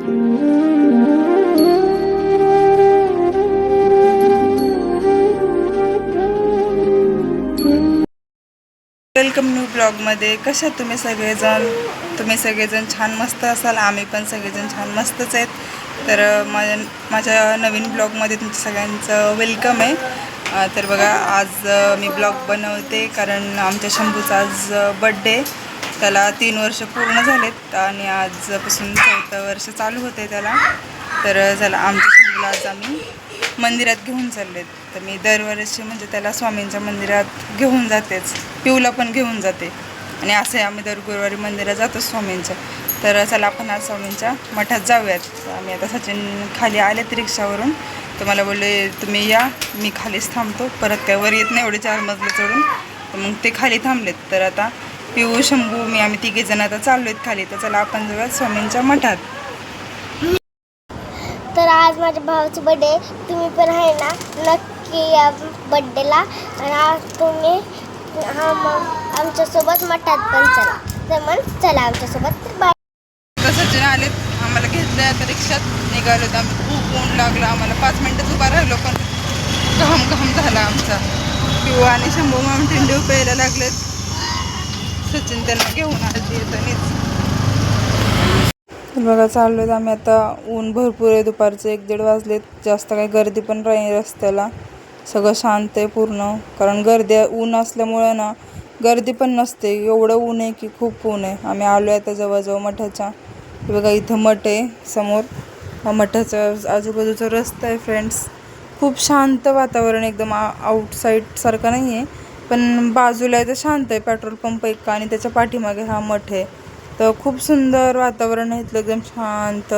Welcome new ब्लॉगमध्ये. कशा तुम्ही सगळेजण छान मस्त असाल. आम्ही पण सगळेजण छान मस्तच आहेत. तर माझ्या नवीन ब्लॉगमध्ये तुमच्या सगळ्यांचं वेलकम आहे. तर बघा, आज मी ब्लॉग बनवते कारण आमच्या शंभूचा आज बड्डे. त्याला 3 वर्ष पूर्ण झालेत आणि आजपासून 4थं वर्ष चालू होते त्याला. तर झालं आमच्या शंभूला आज आम्ही मंदिरात घेऊन चाललेत. तर मी दरवर्षी म्हणजे त्याला स्वामींच्या मंदिरात घेऊन जातेच, पिऊला पण घेऊन जाते आणि असे आम्ही दर गुरुवारी मंदिरात जातो स्वामींच्या. तर चला आपण आज स्वामींच्या मठात जाऊयात. आम्ही आता सचिन खाली आलेत रिक्षावरून. तर मला बोलले तुम्ही या, मी खालीच थांबतो, परत काय वर येत नाही एवढे 4 मजले चढून. तर मग ते खाली थांबलेत. तर आता पिऊ, शंभू, मी आम्ही 3घे जण आता चाललो आहेत खाली. तर चला आपण जाऊयात स्वामींच्या मठात. तर आज माझ्या भावाचा बड्डे, तुम्ही पण आहे ना नक्की या बड्डेला. आणि आज तुम्ही मग आमच्यासोबत मठात पण चला. तर मग चला आमच्यासोबत. तर बाय. तर सचिन आलेत, आम्हाला घेतलं आता रिक्षात निघालो. तर आम्ही खूप ऊन लागलं आम्हाला, 5 मिनटं उभा राहिलो पण घाम झाला आमचा. पिऊ आणि शंभू माउंटेन ड्यू प्यायला लागलेत. सचिन त्यांना घेऊन आले येतानीच. बघा चाललो आहेत आम्ही आता. ऊन भरपूर आहे, दुपारचे 1-1:30 वाजलेत. जास्त काही गर्दी पण नाही रस्त्याला, सगळं शांत आहे पूर्ण. कारण ऊन असल्यामुळं ना गर्दी पण नसते. एवढं ऊन आहे की खूप ऊन आहे. आम्ही आलो आहे आता जवळजवळ मठाच्या. बघा इथं मठ आहे समोर. मठाचा आजूबाजूचा रस्ता आहे फ्रेंड्स. खूप शांत वातावरण, एकदम आउटसाईडसारखं नाही आहे पण बाजूला आहे तर शांत आहे. पेट्रोल पंप एक आणि त्याच्या पाठीमागे हा मठ आहे. तर खूप सुंदर वातावरण आहे इथलं, एकदम शांत.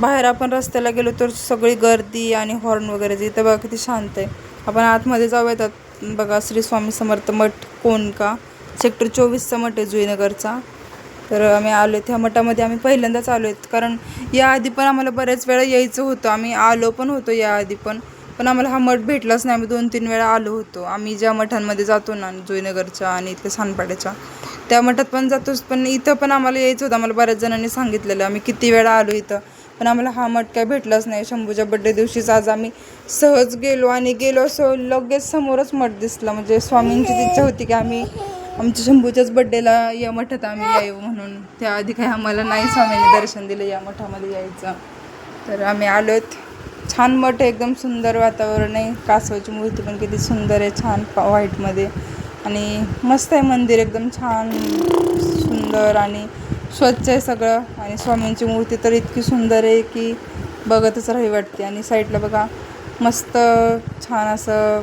बाहेर आपण रस्त्याला गेलो तर सगळी गर्दी आणि हॉर्न वगैरे. इथं बघा किती शांत आहे. आपण आतमध्ये जाऊयात. बघा श्री स्वामी समर्थ मठ कोणका, सेक्टर 24चा मठ आहे जुईनगरचा. तर आम्ही आलो ह्या मठामध्ये. आम्ही पहिल्यांदाच आलो आहेत कारण याआधी पण आम्हाला बऱ्याच वेळा यायचं होतं. आम्ही आलो पण होतो याआधी पण आम्हाला हा मठ भेटलाच नाही. आम्ही 2-3 वेळा आलो होतो. आम्ही ज्या मठांमध्ये जातो ना जुईनगरच्या आणि इथल्या सानपाड्याच्या, त्या मठात पण जातोच. पण इथं पण आम्हाला यायचं होतं. आम्हाला बऱ्याच जणांनी सांगितलेलं, आम्ही किती वेळा आलो इथं पण आम्हाला हा मठ काय भेटलाच नाही. शंभूच्या बड्डे दिवशीच आज आम्ही सहज गेलो असं लगेच समोरच मठ दिसला. म्हणजे स्वामींचीच इच्छा होती की आम्ही आमच्या शंभूच्याच बड्डेला या मठात आम्ही यावं म्हणून. त्याआधी काही आम्हाला नाही स्वामींनी दर्शन दिलं या मठामध्ये यायचं. तर आम्ही आलो आहेत. छान मठ आहे, एकदम सुंदर वातावरण आहे. कासवाची मूर्ती पण किती सुंदर आहे, छान व्हाईटमध्ये. आणि मस्त आहे मंदिर, एकदम छान सुंदर आणि स्वच्छ आहे सगळं. आणि स्वामींची मूर्ती तर इतकी सुंदर आहे की बघतच राहावी वाटते. आणि साईडला बघा मस्त छान असं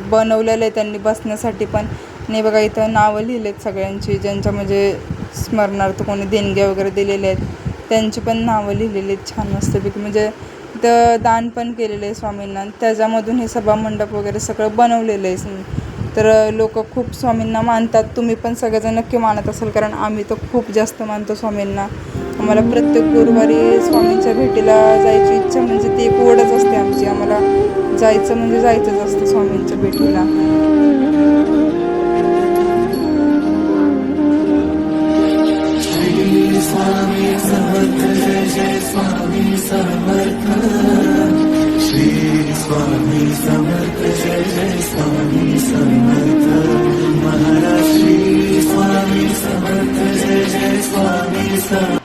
बनवलेलं आहे त्यांनी बसण्यासाठी पण. आणि बघा इथं नावं लिहिलेत सगळ्यांची, ज्यांच्या म्हणजे स्मरणार्थ कोणी देणग्या वगैरे दिलेल्या आहेत त्यांची पण नावं लिहिलेली आहेत छान मस्तपैकी. म्हणजे इथं दान पण केलेलं आहे स्वामींना. त्याच्यामधून हे सभामंडप वगैरे सगळं बनवलेलं आहे. तर लोक खूप स्वामींना मानतात. तुम्ही पण सगळेजण नक्की मानत असाल कारण आम्ही तर खूप जास्त मानतो स्वामींना. आम्हाला प्रत्येक गुरुवारी स्वामींच्या भेटीला जायची इच्छा म्हणजे ती एक ओढच असते आमची. आम्हाला जायचं म्हणजे जायचंच असतं स्वामींच्या भेटीला. श्री स्वामी समर्थ, जय जय स्वामी समर्थ. श्री स्वामी समर्थ, जय जय स्वामी समर्थ. महाराज श्री स्वामी समर्थ, जय जय स्वामी समर्थ.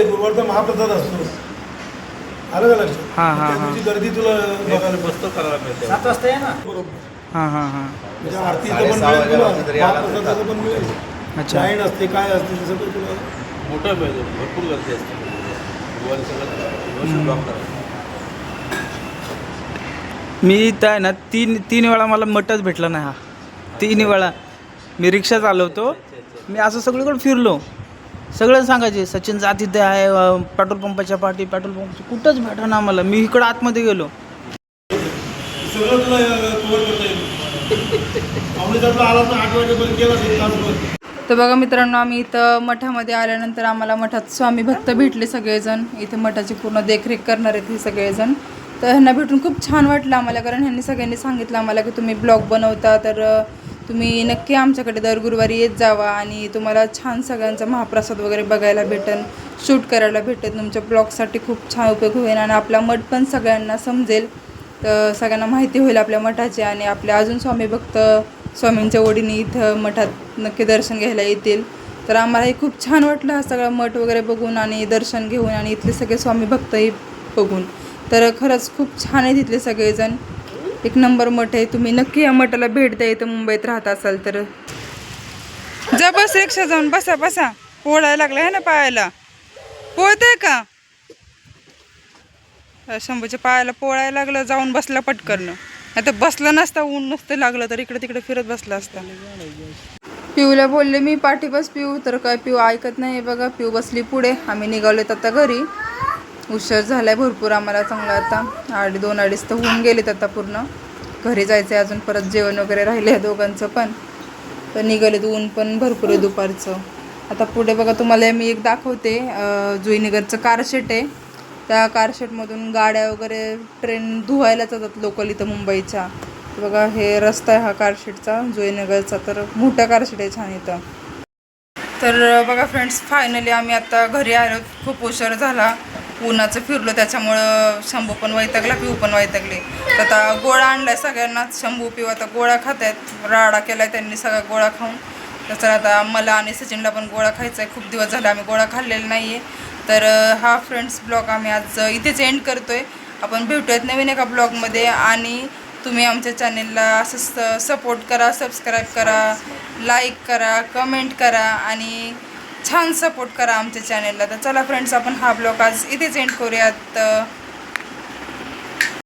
गुरुवारचा महाप्रसाद असतो. आलं का लक्षात? गर्दी तुला बघायला मस्त करायला मिळते. 7 वाजता आहे ना बरोबर. म्हणजे आरतीचं पण मिळेल तुला, महाप्रसादाचं पण मिळेल. लाईन असते काय असते ते सगळं तुला मोठं मिळेल. भरपूर गर्दी असते गुरुवारी. सगळं ब्लॉक करायचं. मी इथं आहे ना तीन वेळा मला मठच भेटला नाही हा. 3 वेळा मी रिक्षा चालवतो. मी असं सगळीकडे फिरलो. सगळं सांगायचे सचिन जात इथे आहे, पेट्रोल पंपाच्या पाठी, पेट्रोल पंप कुठंच भेटा ना मला. मी इकडं आतमध्ये गेलो. सगळं तुला कव्हर करता येईल. आवडीचा आला तर 8 वाजेपर्यंत गेला तासभर. तर बघा मित्रांनो, आम्ही इथं मठामध्ये आल्यानंतर आम्हाला मठात स्वामी भक्त भेटले सगळेजण. इथे मठाची पूर्ण देखरेख करणार आहेत हे सगळेजण. तर ह्यांना भेटून खूप छान वाटलं आम्हाला, कारण ह्यांनी सगळ्यांनी सांगितलं आम्हाला की तुम्ही ब्लॉग बनवता तर तुम्ही नक्की आमच्याकडे दर गुरुवारी येत जावा आणि तुम्हाला छान सगळ्यांचा महाप्रसाद वगैरे बघायला भेटेल, शूट करायला भेटेल. तुमच्या ब्लॉगसाठी खूप छान उपयोग होईल आणि आपला मठ पण सगळ्यांना समजेल. तर सगळ्यांना माहिती होईल आपल्या मठाची आणि आपल्या अजून स्वामी भक्त स्वामींच्या ओढीने इथं मठात नक्की दर्शन घ्यायला येतील. तर आम्हालाही खूप छान वाटलं हा सगळा मठ वगैरे बघून आणि दर्शन घेऊन आणि इथले सगळे स्वामी भक्तही बघून. तर खरंच खूप छान आहे तिथले सगळेजण. एक नंबर मठ आहे. तुम्ही नक्की या मठाला भेट द्या इथं मुंबईत राहत असाल तर. जा बस रिक्षा जाऊन बसा बसा. पोळायला लागला आहे ना पायाला. पोळतंय का? शंभूच्या पायाला पोळायला लागलं, जाऊन बसला पटकरनं. आता बसला नसता, ऊन नसतं लागलं तर इकडे तिकडे फिरत बसला असता. पिऊला बोलले मी पाठी बस पिऊ, तर काय पिऊ ऐकत नाही. बघा पिऊ बसली पुढे. आम्ही निघालोत आता घरी. उशीर झालाय भरपूर आम्हाला चांगला. आता 2-2:30 तर होऊन गेलेत आता पूर्ण. घरी जायचं आहे अजून, परत जेवण वगैरे राहिले आहे दोघांचं पण. तर निघालेत. ऊन पण भरपूर आहे दुपारचं. आता पुढे बघा तुम्हाला मी एक दाखवते. जुईनगरचं कारशेट आहे. त्या कारशेटमधून गाड्या वगैरे ट्रेन धुवायला जातात लोकल इथं मुंबईच्या. बघा हे रस्ता आहे हा कारशेटचा जुईनगरचा. तर मोठा कारशेट आहे छान इथं. तर बघा फ्रेंड्स, फायनली आम्ही आता घरी आलो. खूप उशीर झाला, उन्हाचं फिरलो त्याच्यामुळं. शंभू पण वैतागला, पिऊ पण वैतागले. तर आता गोळा आणलाय सगळ्यांनाच. शंभू पिऊ आता गोळा खात आहेत. राडा केलाय त्यांनी सगळा गोळा खाऊन. तर आता मला आणि सचिनला पण गोळा खायचा आहे. खूप दिवस झाले आम्ही गोळा खाल्लेला नाही आहे. तर हा फ्रेंड्स ब्लॉग आम्ही आज इथेच एंड करतो आहे. आपण भेटूयात नवीन एका ब्लॉगमध्ये. आणि तुम्ही आमच्या चॅनेलला असं सपोर्ट करा, सबस्क्राईब करा, लाईक करा, कमेंट करा आणि छान सपोर्ट करा आमच्या चॅनेलला. तर चला फ्रेंड्स, आपण हा ब्लॉग आज इथेच एंड करूयात.